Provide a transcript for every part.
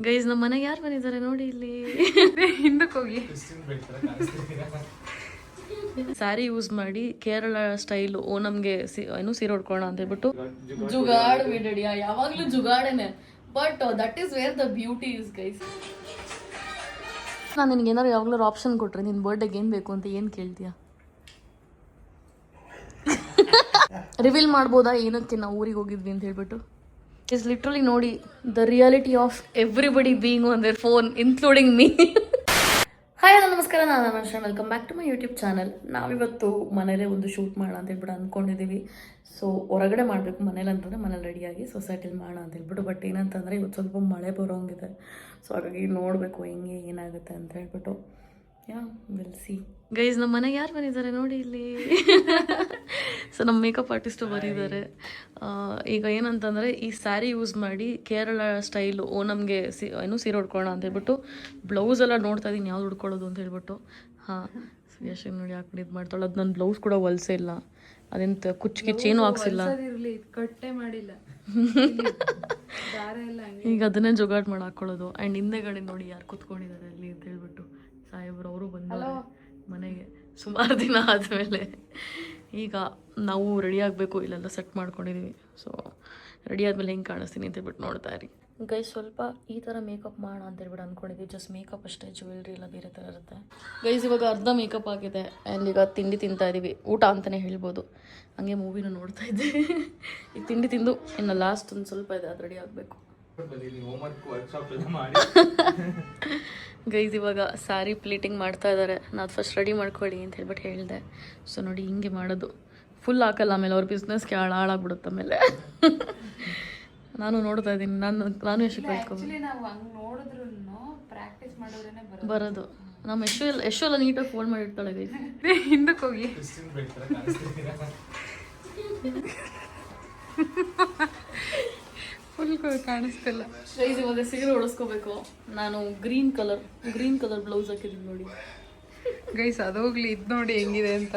Guys ನಮ್ಮ ಮನೆಗೆ ಯಾರು ಬಂದಿದ್ದಾರೆ ನೋಡಿ ಇಲ್ಲಿ. ಹಿಂದಕ್ಕೆ ಹೋಗಿ ಸ್ಯಾರಿ ಯೂಸ್ ಮಾಡಿ ಕೇರಳ ಸ್ಟೈಲ್ ಓನಮ್ಗೆ ಏನು ಸೀರೆ ಉಡ್ಕೊಳ್ಳೋಣ ಅಂತ ಹೇಳ್ಬಿಟ್ಟು ಜುಗಾಡ್ ರೆಡಿಯಾ. ಯಾವಾಗ್ಲೂ ಜುಗಾಡೇನೆ, but that is where the beauty is guys. ನಾನು ನಿನ್ಗೆ ಏನಾದ್ರು ಯಾವಾಗ್ಲೂ ಆಪ್ಷನ್ ಕೊಟ್ರೆ ನಿನ್ ಬರ್ಡೇಗೆ ಏನ್ ಬೇಕು ಅಂತ ಏನ್ ಕೇಳ್ತೀಯಾ? ರಿವೀಲ್ ಮಾಡ್ಬೋದಾ ಏನಕ್ಕೆ ನಾವು ಊರಿಗೆ ಹೋಗಿದ್ವಿ ಅಂತ ಹೇಳ್ಬಿಟ್ಟು? ಇಸ್ ಲಿಟ್ರಲಿ ನೋಡಿ the reality of everybody being on their phone including me. Hi hello ನಮಸ್ಕಾರ, ನಾನು Anusha. Welcome back to my YouTube channel. ನಾವಿವತ್ತು ಮನೇಲೇ ಒಂದು ಶೂಟ್ ಮಾಡೋಣ ಅಂತ ಹೇಳ್ಬಿಟ್ಟು ಅಂದ್ಕೊಂಡಿದ್ದೀವಿ. ಸೊ ಹೊರಗಡೆ ಮಾಡಬೇಕು, ಮನೇಲಿ ಅಂತಂದರೆ ಮನೇಲಿ ರೆಡಿಯಾಗಿ ಸೊಸೈಟಿಲಿ ಮಾಡೋಣ ಅಂತ ಹೇಳ್ಬಿಟ್ಟು. ಬಟ್ ಏನಂತಂದರೆ ಇವತ್ತು ಸ್ವಲ್ಪ ಮಳೆ ಬರೋಂಗಿದೆ. ಸೊ ಹಾಗಾಗಿ ನೋಡಬೇಕು ಹೆಂಗೆ ಏನಾಗುತ್ತೆ ಅಂತ ಹೇಳ್ಬಿಟ್ಟು. ಯಾ ವಿಲ್ ಸಿ. ಗೈಸ್ ನಮ್ಮ ಮನೆಗೆ ಯಾರು ಬಂದಿದ್ದಾರೆ ನೋಡಿ ಇಲ್ಲಿ. ಸೊ ನಮ್ಮ ಮೇಕಪ್ ಆರ್ಟಿಸ್ಟು ಬಂದಿದ್ದಾರೆ. ಈಗ ಏನಂತಂದರೆ ಈ ಸ್ಯಾರಿ ಯೂಸ್ ಮಾಡಿ ಕೇರಳ ಸ್ಟೈಲು ಓನಮ್ಗೆ ಏನು ಸೀರೆ ಉಡ್ಕೊಳ್ಳೋಣ ಅಂತ ಹೇಳ್ಬಿಟ್ಟು ಬ್ಲೌಸ್ ಎಲ್ಲ ನೋಡ್ತಾ ಇದ್ದೀನಿ ಯಾವ್ದು ಉಡ್ಕೊಳ್ಳೋದು ಅಂತ ಹೇಳ್ಬಿಟ್ಟು. ಹಾಂ ಯಶ್ ನೋಡಿ ಹಾಕೊಂಡು ಇದು ಮಾಡ್ತಾಳೆ. ಅದು ನನ್ನ ಬ್ಲೌಸ್ ಕೂಡ ಹೊಲ್ಸೇ ಇಲ್ಲ, ಅದೆಂತ ಕುಚ್ಚೇನು ಹಾಕ್ಸಿಲ್ಲ, ಕಟ್ಟೆ ಮಾಡಿಲ್ಲ. ಈಗ ಅದನ್ನೇ ಜೋಗಾಟ್ ಮಾಡಿ ಹಾಕ್ಕೊಳ್ಳೋದು. ಆ್ಯಂಡ್ ಹಿಂದೆಗಡೆ ನೋಡಿ ಯಾರು ಕೂತ್ಕೊಂಡಿದ್ದಾರೆ ಅಲ್ಲಿ ಅಂತ ಹೇಳ್ಬಿಟ್ಟು ಸಾಹೇಬ್ರು ಅವರು ಬಂದರು ಮನೆಗೆ ಸುಮಾರು ದಿನ ಆದಮೇಲೆ. ಈಗ ನಾವು ರೆಡಿ ಆಗಬೇಕು, ಇಲ್ಲೆಲ್ಲ ಸೆಟ್ ಮಾಡ್ಕೊಂಡಿದ್ದೀವಿ. ಸೊ ರೆಡಿ ಆದಮೇಲೆ ಹೆಂಗೆ ಕಾಣಿಸ್ತೀನಿ ಅಂತ ಹೇಳ್ಬಿಟ್ಟು ನೋಡ್ತಾ ಇರಿ ಗೈಸ್. ಸ್ವಲ್ಪ ಈ ಥರ ಮೇಕಪ್ ಮಾಡೋಣ ಅಂತ ಹೇಳ್ಬಿಟ್ಟು ಅಂದ್ಕೊಂಡಿದ್ದೀವಿ. ಜಸ್ಟ್ ಮೇಕಪ್ ಅಷ್ಟೇ, ಜ್ಯುವೆಲ್ರಿ ಎಲ್ಲ ಬೇರೆ ಥರ ಇರುತ್ತೆ ಗೈಸ್. ಇವಾಗ ಅರ್ಧ ಮೇಕಪ್ ಆಗಿದೆ ಆ್ಯಂಡ್ ಈಗ ತಿಂಡಿ ತಿಂತಾ ಇದ್ದೀವಿ, ಊಟ ಅಂತಲೇ ಹೇಳ್ಬೋದು. ಹಂಗೆ ಮೂವಿನೂ ನೋಡ್ತಾ ಇದ್ದೆ. ಈಗ ತಿಂಡಿ ತಿಂದು ಇನ್ನು ಲಾಸ್ಟ್ ಒಂದು ಸ್ವಲ್ಪ ಇದೆ, ಅದು ರೆಡಿ ಆಗಬೇಕು ಗೈಸ್. ಇವಾಗ ಸ್ಯಾರಿ ಪ್ಲೀಟಿಂಗ್ ಮಾಡ್ತಾ ಇದ್ದಾರೆ. ನಾನು ಫಸ್ಟ್ ರೆಡಿ ಮಾಡ್ಕೊಳ್ಳಿ ಅಂತ ಹೇಳ್ಬಿಟ್ಟು ಹೇಳಿದೆ. ಸೊ ನೋಡಿ ಹಿಂಗೆ ಮಾಡೋದು, ಫುಲ್ ಹಾಕಲ್ಲ, ಆಮೇಲೆ ಅವ್ರ ಬಿಸ್ನೆಸ್ಗೆ ಹಾಳಾಗ್ಬಿಡುತ್ತೆ ಆಮೇಲೆ. ನಾನು ನೋಡ್ತಾ ಇದ್ದೀನಿ, ನಾನು ಎಷ್ಟು ಕಲ್ತ್ಕೊಂಡು ಬರೋದು. ನಮ್ಮ ಎಷ್ಟು ಎಲ್ಲ ನೀಟಾಗಿ ಫೋಲ್ಡ್ ಮಾಡಿ ಇಡ್ತಾಳೆ ಗೈಸ್. ಹಿಂದಕ್ಕೆ ಹೋಗಿ ಫುಲ್ ಕಾಣಿಸ್ತಿಲ್ಲ ಗೈಸ್. ಇವಾಗ ಸೀರೆ ಉಳಿಸ್ಕೋಬೇಕು. ನಾನು ಗ್ರೀನ್ ಕಲರ್ ಬ್ಲೌಸ್ ಹಾಕಿದ್ದೀನಿ ನೋಡಿ ಗೈಸ್. ಅದೋಗ್ಲಿ, ಇದು ನೋಡಿ ಹೆಂಗಿದೆ ಅಂತ.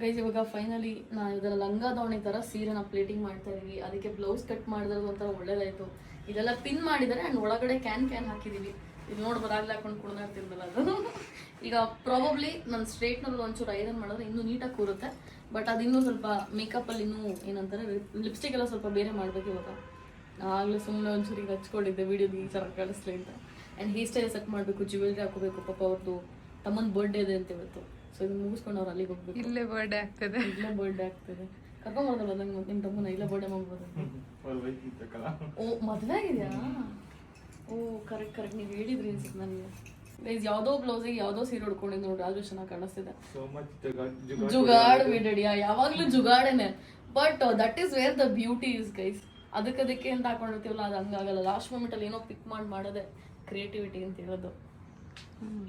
ಗೈಸ್ ಇವಾಗ ಫೈನಲಿ ನಾನು ಇದರ ಲಂಗ ದಾವಣಿ ಥರ ಸೀರೆನ ಪ್ಲೇಟಿಂಗ್ ಮಾಡ್ತಾ ಇದೀವಿ. ಅದಕ್ಕೆ ಬ್ಲೌಸ್ ಕಟ್ ಮಾಡಿದ್ರದ್ದು ಒಂಥರ ಒಳ್ಳೇದಾಯಿತು. ಇದೆಲ್ಲ ಪಿನ್ ಮಾಡಿದ್ದಾರೆ ಆ್ಯಂಡ್ ಒಳಗಡೆ ಕ್ಯಾನ್ ಹಾಕಿದ್ದೀವಿ. ಇದು ನೋಡಿ ಬರಾಗ್ಲಿ ಹಾಕೊಂಡು ಕುಣಿದಾಡ್ತಿರ್ದಲ್ಲ ಅದು. ಈಗ ಪ್ರಾಬಬ್ಲಿ ನಾನು ಸ್ಟ್ರೇಟ್ನಲ್ಲಿ ಒಂಚೂರು ಐರನ್ ಮಾಡಿದ್ರೆ ಇನ್ನೂ ನೀಟಾಗಿ ಕೂರುತ್ತೆ. ಬಟ್ ಅದಿನ್ನೂ ಸ್ವಲ್ಪ ಮೇಕಪ್ಪಲ್ಲಿ ಇನ್ನೂ ಏನಂತಾರೆ ಲಿಪ್ಸ್ಟಿಕ್ ಎಲ್ಲ ಸ್ವಲ್ಪ ಬೇರೆ ಮಾಡಬೇಕು ಇವಾಗ. ಆಗಲೇ ಸುಮ್ಮನೆ ಒಂಚೂರು ಈಗ ಹಚ್ಕೊಂಡಿದ್ದೆ ವೀಡಿಯೋದು ಈ ಥರ ಕಳಿಸ್ಲಿ ಅಂತ. ಆ್ಯಂಡ್ ಹೇರ್ ಸ್ಟೈಲ್ ಸೆಟ್ ಮಾಡಬೇಕು, ಜ್ಯುವೆಲ್ರಿ ಹಾಕೋಬೇಕು. ಪಾಪ ಅವ್ರದ್ದು ತಮ್ಮನ ಬರ್ಡೇ ಇದೆ ಅಂತ ಇವತ್ತು. ಸೊ ಇದನ್ನು ಮುಗಿಸ್ಕೊಂಡು ಅವ್ರು ಅಲ್ಲಿಗೆ ಹೋಗ್ಬೇಕು. ಇಲ್ಲೇ ಬರ್ಡೇ ಆಗ್ತದೆ ಕರ್ಕೊಂಬರ್ದಲ್ಲ ನಂಗೆ ನಿಮ್ಮ ತಮ್ಮನ ಇಲ್ಲೇ ಬರ್ಡೇ ಮಾಡ್ಬೋದು. ಓ ಮದುವೆ ಆಗಿದೆಯಾ? ಓ ಕರೆಕ್ಟ್ ನೀವು ಹೇಳಿದ್ರಿ ಅನ್ಸುತ್ತೆ ನನಗೆ. ಗೈಸ್ ಯಾವುದೋ ಬ್ಲೌಸಿಗೆ ಯಾವುದೋ ಸೀರೆ ಉಡ್ಕೊಂಡಿದ್ದು ನೋಡಿ, ಆದ್ರೂ ಚೆನ್ನಾಗಿ ಕಾಣಿಸ್ತಿದೆ. ಜುಗಾಡ್ ರೆಡಿಯಾ. ಯಾವಾಗ್ಲೂ ಜುಗಾಡೇನೆ, but that is where the beauty is guys. ಅದಕ್ಕೆ ಅಂತ ಹಾಕೊಂಡಿರ್ತೀವಲ್ಲ, ಅದು ಹಂಗಾಗಲ್ಲ. ಲಾಸ್ಟ್ ಮೂಮೆಂಟಲ್ಲಿ ಏನೋ ಪಿಕ್ ಮಾಡೋದೇ ಕ್ರಿಯೇಟಿವಿಟಿ ಅಂತ ಹೇಳೋದು.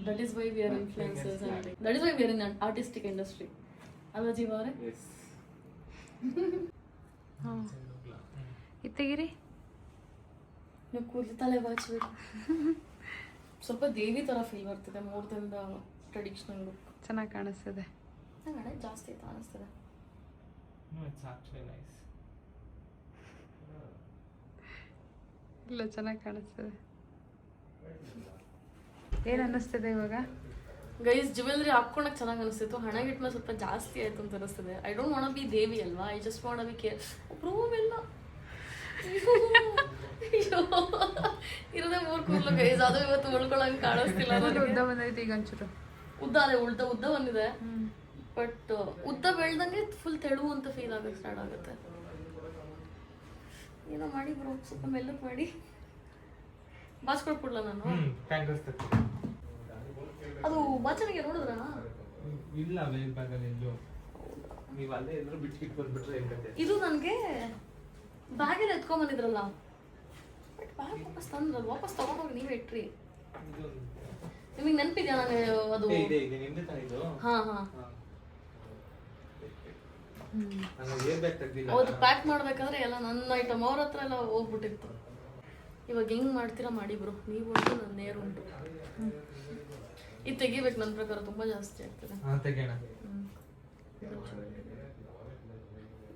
That is why we are influencers and that is why we are in artistic industry ಅಲ್ವಾ ಜೀವ ಅವರೇ? ಇತ್ತಗಿರಿ ನೀವು ಕೂದಲು ತಲೆ ಬಾಚಬೇಕು. ಸ್ವಲ್ಪ ದೇವಿ ಥರ ಫೀಲ್ ಬರ್ತಿದೆ. 3 ದಿನದ ಟ್ರೆಡಿಷನಲ್ ಲುಕ್ ಚೆನ್ನಾಗಿ ಕಾಣಿಸ್ತದೆ. ನಂಗೆ ಜಾಸ್ತಿ ಕಾಣಿಸ್ತದೆ. ಇಲ್ಲ ಚೆನ್ನಾಗಿ ಕಾಣಿಸ್ತದೆ. ಏನು ಅನ್ನಿಸ್ತದೆ ಇವಾಗ ಗೈಸ್? ಜ್ಯುವೆಲ್ರಿ ಹಾಕ್ಕೊಳಕ್ಕೆ ಚೆನ್ನಾಗಿ ಅನಿಸ್ತಿತ್ತು. ಹಣಗಿಟ್ಮೇಲೆ ಸ್ವಲ್ಪ ಜಾಸ್ತಿ ಆಯಿತು ಅಂತ ಅನಿಸ್ತದೆ. ಐ ಡೋಂಟ್ ವಾಂಟ್ ಬಿ ದೇವಿ ಅಲ್ವಾ, I just want B care. ಒಬ್ಬರು ಇರೋದೇ 3 ಕೂದಲು ಗೈಸ್. ಅದು ಇವತ್ತು ಉಳ್ಕೊಳಂಗೆ ಕಾಣಿಸ್ತಿಲ್ಲ. ಉದ್ದ ಬಂದೈತೆ ಈಗ ಒಂಚೂರು. ಉದ್ದ ಬಂದಿದೆ. ಬಟ್ ಉದ್ದ ಬೆಳ್ದಂಗೆ ಫುಲ್ ತೆಳು ಅಂತ ಫೀಲ್ ಆಗಕ್ಕೆ ಸ್ಟಾರ್ಟ್ ಆಗುತ್ತೆ. ಏನೋ ಮಾಡಿ ಬ್ರೋ, ಸ್ವಲ್ಪ ಮೆಲ್ಲಕ್ಕೆ ಮಾಡಿ ಬಾಚ್ಕೊಡ್ಬಿಡ್ಲ ನಾನು. ಅದು ಬಾಚನಿಗೆ ನೋಡಿದ್ರ ಇದು ನನಗೆ ಬ್ಯಾಗಲ್ಲಿ ಎತ್ಕೊಂಡ್ ಬಂದಿದ್ರಲ್ಲ, ಬಟ್ ಬ್ಯಾಗ್ ವಾಪಸ್ ತಂದ್ರಲ್ಲ, ವಾಪಸ್ ತಗೊಂಡೋಗಿ ನೀವೇ ಇಟ್ರಿ. ನಿಮಗೆ ನೆನಪಿದ್ಯಾ? ನಾನು ಅದು ಹೌದು, ಪ್ಯಾಕ್ ಮಾಡ್ಬೇಕಾದ್ರೆ ಎಲ್ಲ ನನ್ನ ಐಟಮ್ ಅವ್ರ ಹತ್ರ ಎಲ್ಲ ಹೋಗ್ಬಿಟ್ಟಿತ್ತು. ಇವಾಗ ಹೆಂಗ್ ಮಾಡ್ತೀರಾ ಮಾಡಿ ಬ್ರೋ. ನೀವು ಉಂಟು, ನನ್ನ ನೇರು ಉಂಟು. ಇದು ತೆಗಿಬೇಕು ನನ್ನ ಪ್ರಕಾರ, ತುಂಬಾ ಜಾಸ್ತಿ ಆಗ್ತದೆ.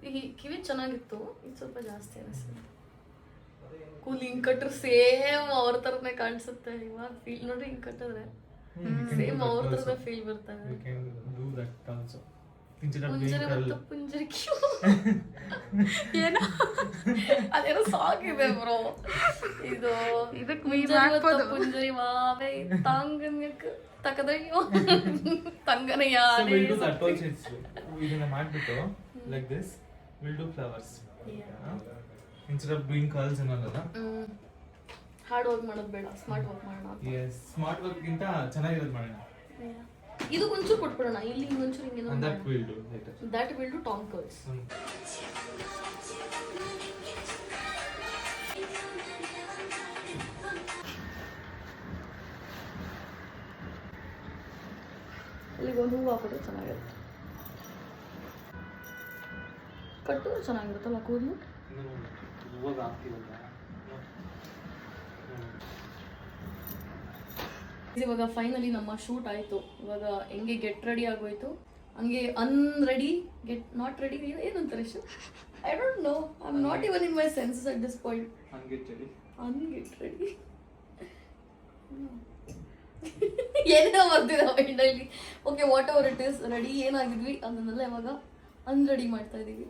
ಈ ಕಿವಿ ಚೆನ್ನಾಗಿತ್ತು, ಇದು ಸ್ವಲ್ಪ ಜಾಸ್ತಿ ಅನಿಸ್ತು. ಕೂಲ್ ಹಿಂಗ್ ಕಟ್ರೆ ಸೇಮ್ ಅವ್ರ ಥರನೇ ಕಾಣಿಸುತ್ತೆ. ಇವಾಗ ಫೀಲ್ ನೋಡ್ರಿ, ಹಿಂಗ್ ಕಟ್ಟಿದ್ರೆ ಸೇಮ್ ಅವ್ರ ಥರನೇ ಫೀಲ್ ಬರ್ತದೆ. ಪುಂಜರಿ ಮತ್ತು ಪುಂಜರಿ ಏನೋ ಅದೇನೋ ಸಾಗಿದೆ ಬ್ರೋ. ಇದು ಪುಂಜರಿ ಮಾವೆ ತಾಂಗನ್ಯಕ್ ತಕದ್ರೆ ತಂಗನ ಯಾರೇ ಇದನ್ನ ಮಾಡ್ಬಿಟ್ಟು like this will do flowers instead of doing curls ಅನ್ನೋದಲ್ಲ. ಹಾರ್ಡ್ ವರ್ಕ್ ಮಾಡೋದು ಬೇಡ, ಸ್ಮಾರ್ಟ್ ವರ್ಕ್ ಮಾಡೋಣ. ಎಸ್, ಸ್ಮಾರ್ಟ್ ವರ್ಕ್ ಗಿಂತ ಚೆನ್ನಾಗಿರೋದು ಮಾಡೋಣ. ಇದು ಒಂಚೂರು ಕೊಟ್ಬಿಡೋಣ, ಇಲ್ಲಿ ಒಂಚೂರು ಹಿಂಗೇನೋ that will do later. That will do Tom curls. ಇಲ್ಲಿಗೆ ಒಂದು ಹೂವು ಹಾಕಿದ್ರೆ ಚೆನ್ನಾಗಿರುತ್ತೆ. ಕಟ್ಟಿದ್ರೆ ಚೆನ್ನಾಗಿರುತ್ತಲ್ಲ ಕೂದಲು. ಇವಾಗ ಫೈನಲಿ ನಮ್ಮ ಶೂಟ್ ಆಯ್ತು. ಇವಾಗ ಹೆಂಗೆ ಗೆಟ್ ರೆಡಿ ಆಗೋಯ್ತು, ಹಂಗೆ ಅನ್ರೆಡಿ ಗೆಟ್ ನಾಟ್ ರೆಡಿ ಏನಂತಾರೆ ಇಷ್ಟು, I don't know, I am not even in my senses at this point. Unget ready ಏನೇನೋ ಬರ್ತಿದೆ ಮೈಂಡಲ್ಲಿ. Okay, whatever it is, ready ಏನಾಗಿದ್ವಿ ಅದನ್ನೆಲ್ಲ ಇವಾಗ ಅನ್ರೆಡಿ ಮಾಡ್ತಾ ಇದೀವಿ.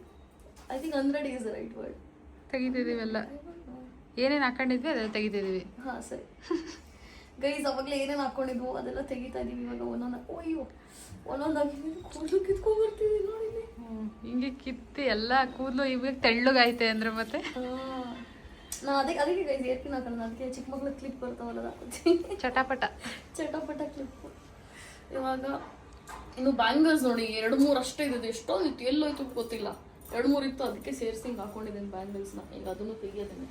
I think unready is the right word. ತೆಗಿತಿದೀವೆಲ್ಲ, ಏನೇನು ಹಾಕೊಂಡಿದ್ವಿ ಅದೆಲ್ಲ ತೆಗಿತಿದೀವಿ. ಹಾಂ ಸರಿ ಗೈಸ್, ಅವಾಗಲೇ ಏನೇನು ಹಾಕೊಂಡಿದ್ವು ಅದೆಲ್ಲ ತೆಗಿತಾ ಇದೀವಿ ಇವಾಗ ಒಂದೊಂದು. ಅಯ್ಯೋ, ಒಂದೊಂದಾಗಿ ಕೂದಲು ಕಿತ್ಕೊಂಡ್ ಬರ್ತೀವಿ ನೋಡಿ. ಹಿಂಗೆ ಕಿತ್ತಿ ಎಲ್ಲ ಕೂದಲು ಇವಾಗ ತೆಳ್ಳಗೈತೆ ಅಂದ್ರೆ ಮತ್ತೆ ನಾ ಅದಕ್ಕೆ ಗೈಸ್ ಏರ್ಪಿನ್ ಹಾಕೋಣ. ಅದಕ್ಕೆ ಚಿಕ್ಕ ಮಕ್ಳ ಕ್ಲಿಪ್ ಬರ್ತಾವಲ್ಲ, ಚಟಾಪಟ ಕ್ಲಿಪ್. ಇವಾಗ ಇನ್ನು ಬ್ಯಾಂಗಲ್ಸ್ ನೋಡಿ 2-3 ಅಷ್ಟೇ ಇದೆ. ಎಷ್ಟೊಂದು ಇತ್ತು, ಎಲ್ಲೋಯ್ತು ಗೊತ್ತಿಲ್ಲ. 2-3 ಇತ್ತು, ಅದಕ್ಕೆ ಸೇರಿಸಿ ಹಿಂಗೆ ಹಾಕೊಂಡಿದ್ದೇನೆ ಬ್ಯಾಂಗಲ್ಸ್ನ. ಈಗ ಅದನ್ನು ತೆಗಿಯೋದೇನೆ.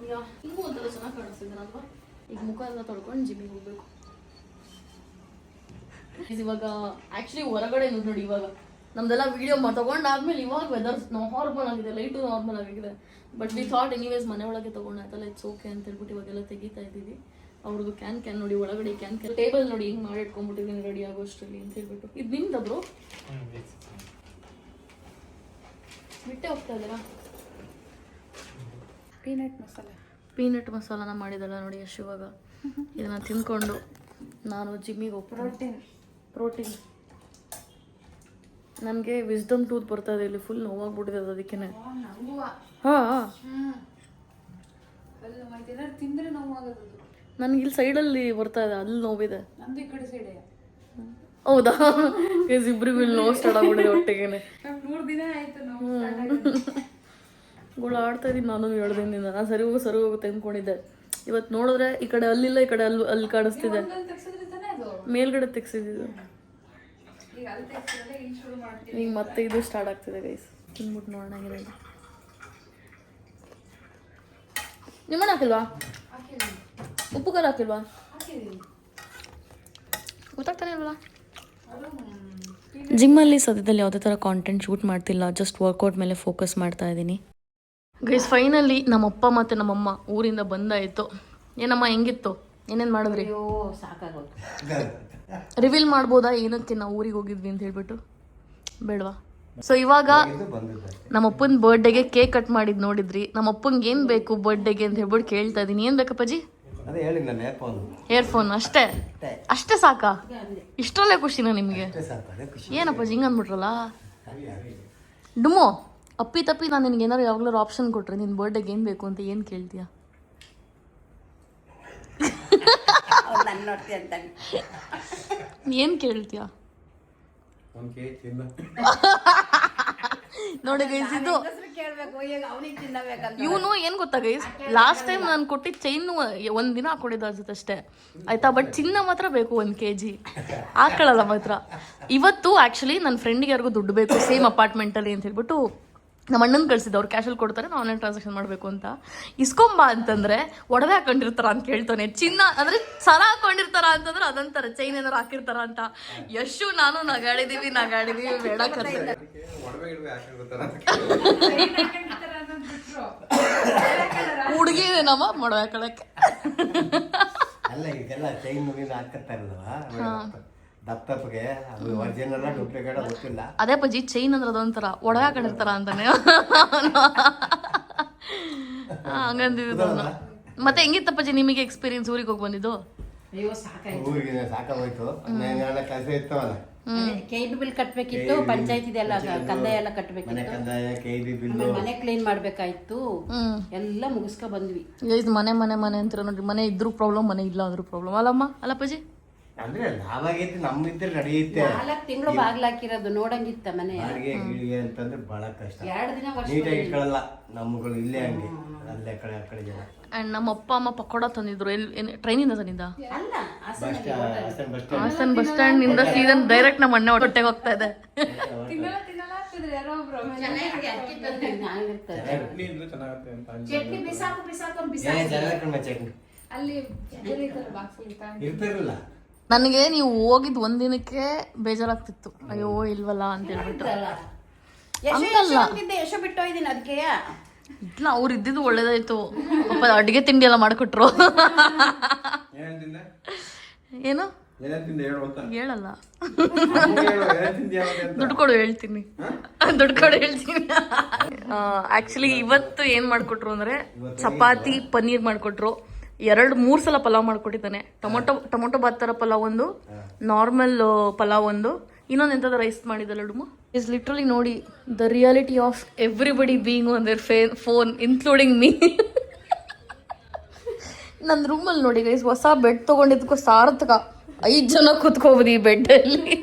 ಈಗ ಹಿಂಗೂ ಒಂಥರ ಚೆನ್ನಾಗಿ ಕಾಣಿಸ್ತಿದೆ ಅಲ್ವಾ. ಈಗ ಮುಖ ಎಲ್ಲ ತೊಳ್ಕೊಂಡು ಜಿಮ್ಮಿಗೆ ಹೋಗ್ಬೇಕು. ಇವಾಗ ಆ್ಯಕ್ಚುಲಿ ಹೊರಗಡೆ ನೋಡಿ, ಇವಾಗ ನಮ್ದೆಲ್ಲ ವಿಡಿಯೋ ತಗೊಂಡಾದ್ಮೇಲೆ ಇವಾಗ ವೆದರ್ ನಾರ್ಮಲ್ ಆಗಿದೆ, ಲೈಟು ನಾರ್ಮಲ್ ಆಗಿದೆ. ಬಟ್ ವಿ ಥಾಟ್ ಎನಿವೇಸ್ ಮನೆ ಒಳಗೆ ತೊಗೊಂಡಾಯ್ತಲ್ಲ, ಇಟ್ಸ್ ಓಕೆ ಅಂತ ಹೇಳ್ಬಿಟ್ಟು ಇವಾಗೆಲ್ಲ ತೆಗಿತಾ ಇದ್ದೀವಿ. ಅವ್ರದ್ದು ಕ್ಯಾನ್ ನೋಡಿ, ಒಳಗಡೆ ಕ್ಯಾನ್ ಟೇಬಲ್ ನೋಡಿ ಹಿಂಗೆ ಮಾಡಿ ಇಟ್ಕೊಂಡ್ಬಿಟ್ಟಿದ್ದೀನಿ ರೆಡಿ ಆಗೋಷ್ಟರಲ್ಲಿ ಅಂತ ಹೇಳ್ಬಿಟ್ಟು. ಇದು ನಿಮ್ದ ಬ್ರೋ? ಬಿಟ್ಟೆ ಹೋಗ್ತಾ ಇದ್ದೀರಾ? ಪೀನಟ್ ಮಸಾಲಾನ ಮಾಡಿದಲ್ಲ ನೋಡಿ ಅಷ್ಟು. ಇವಾಗ ಇದನ್ನ ತಿನ್ಕೊಂಡು ನಾನು ಜಿಮ್ಮಿಗೆ ಹೋಗ್ತೀನಿ. ಪ್ರೋಟೀನ್ ನನಗೆ ವಿಸ್ಡಮ್ ಟೂತ್ ಬರ್ತಾ ಇದೆ, ಇಲ್ಲಿ ಫುಲ್ ನೋವಾಗ್ಬಿಟ್ಟಿದೆ ಅದಕ್ಕೆ. ನನಗೆ ಇಲ್ಲಿ ಸೈಡಲ್ಲಿ ಬರ್ತಾ ಇದೆ, ಅಲ್ಲಿ ನೋವಿದೆ. ಹೌದಾ? ಇಬ್ಬರಿಗೂ ಇಲ್ಲಿ ನೋವು ಸ್ಟಾರ್ಟ್ ಆಗ್ಬಿಟ್ಟಿದೆ ಹೊಟ್ಟೆಗೆ. ಆಡ್ತಾ ಇದ್ದೀನಿ ನಾನು 2 ದಿನದಿಂದ. ನಾನು ಸರಿ ಹೋಗುತ್ತೆ ಅಂದ್ಕೊಂಡಿದ್ದೆ. ಇವತ್ತು ನೋಡಿದ್ರೆ ಈ ಕಡೆ ಅಲ್ಲಿಲ್ಲ, ಈ ಕಡೆ ಅಲ್ಲಿ ಕಾಣಿಸ್ತಿದೆ. ಮೇಲ್ಗಡೆ ತೆಗ್ಸಿದ್ದು ಈಗ ಮತ್ತೆ ಇದು ಸ್ಟಾರ್ಟ್ ಆಗ್ತಿದೆ ಗೈಸ್. ತಿನ್ಬಿಟ್ಟು ನೋಡೋಣ ಹೇಗಿದೆ. ನಿಮ್ಮನ್ನ ಹಾಕಿಲ್ವಾ? ಉಪ್ಪು ಖಾರ ಹಾಕಿಲ್ವಾ? ಗೊತ್ತಾಗ್ತಾನೆ ಇಲ್ವಾ? ಜಿಮ್ಮಲ್ಲಿ ಸದ್ಯದಲ್ಲಿ ಯಾವುದೇ ಥರ ಕಾಂಟೆಂಟ್ ಶೂಟ್ ಮಾಡ್ತಿಲ್ಲ, ಜಸ್ಟ್ ವರ್ಕೌಟ್ ಮೇಲೆ ಫೋಕಸ್ ಮಾಡ್ತಾ ಇದ್ದೀನಿ ಗೈಸ್. ಫೈನಲಿ ನಮ್ಮಪ್ಪ ಮತ್ತು ನಮ್ಮಮ್ಮ ಊರಿಂದ ಬಂದಾಯಿತು. ಏನಮ್ಮ ಹೆಂಗಿತ್ತು? ಏನೇನು ಮಾಡಿದ್ರಿ? ರಿವೀಲ್ ಮಾಡ್ಬೋದಾ ಏನಕ್ಕೆ ನಾವು ಊರಿಗೆ ಹೋಗಿದ್ವಿ ಅಂತ ಹೇಳ್ಬಿಟ್ಟು? ಬೇಡವಾ? ಸೊ ಇವಾಗ ನಮ್ಮಪ್ಪನ ಬರ್ಡೇಗೆ ಕೇಕ್ ಕಟ್ ಮಾಡಿದ್ ನೋಡಿದ್ರಿ. ನಮ್ಮಪ್ಪಂಗೆ ಏನು ಬೇಕು ಬರ್ಡೇಗೆ ಅಂತ ಹೇಳ್ಬಿಟ್ಟು ಕೇಳ್ತಾ ಇದ್ದೀನಿ. ಏನು ಬೇಕಪ್ಪಾಜಿ? ಏರ್ಫೋನ್ ಅಷ್ಟೇ ಸಾಕಾ? ಇಷ್ಟರಲ್ಲೇ ಖುಷಿನಾ ನಿಮಗೆ? ಏನಪ್ಪಾಜಿ ಹಿಂಗೆ ಅಂದ್ಬಿಟ್ರಲ್ಲ. ಡುಮೋ ಅಪ್ಪಿ ತಪ್ಪಿ ನಾನು ನಿನ್ಗೆ ಏನಾರು ಯಾವಾಗಲಾರು ಆಪ್ಷನ್ ಕೊಟ್ರೆ ನಿನ್ನ ಬರ್ಡೇಗೆ ಏನು ಬೇಕು ಅಂತ ಏನು ಕೇಳ್ತೀಯಾ? ಏನು ಕೇಳ್ತೀಯಾ? ನೋಡಿ ಗೈಸ್, ಇದು ಇವನು ಏನ್ ಗೊತ್ತಾ ಗೈಸ್, ಲಾಸ್ಟ್ ಟೈಮ್ ನಾನು ಕೊಟ್ಟಿದ್ದ ಚೈನ್ 1 ದಿನ ಹಾಕೊಂಡಿದ್ದ ಅನ್ಸುತ್ತೆ ಅಷ್ಟೇ, ಆಯ್ತಾ. ಬಟ್ ಚಿನ್ನ ಮಾತ್ರ ಬೇಕು 1 kg, ಹಾಕೊಳ್ಳಲ್ಲ ಮಾತ್ರ. ಇವತ್ತು ಆಕ್ಚುಲಿ ನನ್ನ ಫ್ರೆಂಡಿಗೆ ಯಾರಿಗೂ ದುಡ್ಡು ಬೇಕು ಸೇಮ್ ಅಪಾರ್ಟ್ಮೆಂಟಲ್ಲಿ ಅಂತ ಹೇಳ್ಬಿಟ್ಟು ನಮ್ಮ ಅಣ್ಣನ ಕಳ್ಸಿದ್ದೆ. ಅವ್ರು ಕ್ಯಾಶಲ್ಲಿ ಕೊಡ್ತಾರೆ, ನಾವು ಆನ್ಲೈನ್ ಟ್ರಾನ್ಸಾಕ್ಷನ್ ಮಾಡಬೇಕು ಅಂತ. ಇಸ್ಕೊಂಬ ಅಂತಂದ್ರೆ ಒಡವೆ ಹಾಕೊಂಡಿರ್ತಾರ ಅಂತ ಕೇಳ್ತಾನೆ. ಚಿನ್ನ ಅಂದ್ರೆ ಸರ ಹಾಕೊಂಡಿರ್ತಾರ ಅಂತಂದ್ರೆ ಅದಂತಾರೆ ಚೈನ್ ಏನಾರು ಹಾಕಿರ್ತಾರ ಅಂತ. ಯಶು ನಾನು ನಗಾಡಿದೀವಿ ಬೇಡ ಕರ್ತಾರೆ. ಹುಡುಗಿ ನಮ್ಮ ಮೊಡವೆ ಹಾಕೊಳಕ್ಕೆ. ದಪ್ಪಗೆ ಅದು ಒರಿಜಿನಲ್ ಡೂಪ್ಲಿಕೇಟ್ ಗೊತ್ತಿಲ್ಲ. ಅದೇ ಪಜ್ಜಿ ಚೈನ್ ಅಂದ್ರೆ ಅದೊಂಥರ ಒಡಗ ಹಾಕೊಂಡಿರ್ತಾರ ಅಂತಾನೆ ಹಂಗಂದಿದ್ದು. ಮತ್ತೆ ಹೆಂಗಿತ್ತಪ್ಪಜ್ಜಿ ನಿಮಗೆ ಎಕ್ಸ್ಪೀರಿಯನ್ಸ್ ಊರಿಗೆ ಹೋಗಿ ಬಂದಿದ್ದು? ಊರಿಗೆ ಸಾಕಾಗೋಯ್ತು. ಕೆಲಸ ಇರ್ತವಲ್ಲ, KIB ಬಿಲ್ ಕಟ್ಬೇಕಿತ್ತು, ಪಂಚಾಯತಿದೆಲ್ಲ ಕಂದಾಯ ಎಲ್ಲ ಮನೆ ಕಟ್ಬೇಕಿತ್ತು, ಕಂದಾಯ KIB ಬಿಲ್ಲು ಮನೆ ಕ್ಲೀನ್ ಮಾಡ್ಬೇಕಾಯ್ತು, ಎಲ್ಲ ಮುಗಿಸ್ಕೊ ಬಂದ್ವಿ. ಇದು ಮನೆ ಮನೆ ಮನೆ ಅಂತೀರ ನೋಡ್ರಿ, ಮನೆ ಇದ್ರೂ ಪ್ರಾಬ್ಲಮ್, ಮನೆ ಇಲ್ಲ ಅಂದ್ರೂ ಪ್ರಾಬ್ಲಮ್ ಅಲ್ಲಮ್ಮ, ಅಲ್ಲಪ್ಪಜ್ಜಿ? ಅಂದ್ರೆ ನಾವಾಗೈತಿ ನಮ್ಮಿದ್ರೆ ನಡೆಯುತ್ತೆ. 4 ತಿಂಗಳು ಬಾಗ್ಲಾಕಿರೋದು ನೋಡಂಗಿತ್ತ ಮನೆ. ಬಾಡಿಗೆ ಗಿಳಿಗೆ ಅಂತಂದ್ರೆ ಬಹಳ ಕಷ್ಟ. 2 ದಿನ ವರ್ಷ ನೀಟಾಗಿ ಇಟ್ಕೊಳ್ಳಲ್ಲ ನಮ್ಗಳು, ಇಲ್ಲೇ ಹಂಗೆ ಅಲ್ಲೇ ಕಡೆ ಆ ಕಡೆ ಜನ. ಅಂಡ್ ನಮ್ಮ ಅಪ್ಪ ಅಮ್ಮ ಪಕೋಡ ತಂದಿದ್ರು. ಟ್ರೈನಿಂದ ತಂದಿದ್ದ? ಅಲ್ಲ, ಹಾಸನ್ ಬಸ್ ಸ್ಟ್ಯಾಂಡ್ ನಿಂದ ಸೀದನ್ ಡೈರೆಕ್ಟ್ ನಮ್ಮ ಅಣ್ಣ ಹೊಟ್ಟೆಗೆ ಹೋಗ್ತಾ ಇದೆ. ಚಟ್ನಿ ಬಿಸಾಕು ಚಟ್ನಿ ಇರ್ತಿರಲ್ಲ. ನನಗೆ ನೀವು ಹೋಗಿದ್ ಒಂದಿನಕ್ಕೆ ಬೇಜಾರಾಗ್ತಿತ್ತು, ಅಯ್ಯೋ ಇಲ್ವಲ್ಲ ಅಂತ ಹೇಳ್ಬಿಟ್ಟು. ಯಶೋ ಬಿಟ್ಟು ಹೋಯ್ದೀನಿ ಅದಕ್ಕೆ. ಇಲ್ಲ, ಅವ್ರು ಇದ್ದಿದ್ದು ಒಳ್ಳೇದಾಯ್ತು, ಪಾಪ ಅಡ್ಗೆ ತಿಂಡಿ ಎಲ್ಲ ಮಾಡ್ಕೊಟ್ರು. ಏನು ಹೇಳಲ್ಲ, ದುಡ್ಡು ಕೊಡು ಹೇಳ್ತೀನಿ, ದುಡ್ಡು ಕೊಡು ಹೇಳ್ತೀನಿ. ಆಕ್ಚುಲಿ ಇವತ್ತು ಏನ್ ಮಾಡ್ಕೊಟ್ರು ಅಂದ್ರೆ ಚಪಾತಿ ಪನ್ನೀರ್ ಮಾಡ್ಕೊಟ್ರು. 2-3 ಸಲ ಪಲಾವ್ ಮಾಡ್ಕೊಟ್ಟಿದ್ದಾನೆ. ಟೊಮೊಟೊ ಬಾತ್ ತರ ಪಲಾವ್ ಒಂದು, ನಾರ್ಮಲ್ ಪಲಾವ್ ಒಂದು, ಇನ್ನೊಂದು ಎಂಥದ್ದು ರೈಸ್ ಮಾಡಿದಲ್ಲ ಡುಮು. ಇಸ್ ಲಿಟ್ರಲಿ ನೋಡಿ the reality of everybody being on their phone including me. ನನ್ನ ರೂಮಲ್ಲಿ ನೋಡಿ ಗೈಸ್, ಹೊಸ ಬೆಡ್ ತೊಗೊಂಡಿದ್ದಕ್ಕೂ ಸಾರ್ಥಕ. 5 ಜನ ಕೂತ್ಕೋಬೋದು ಈ ಬೆಡ್ಡಲ್ಲಿ.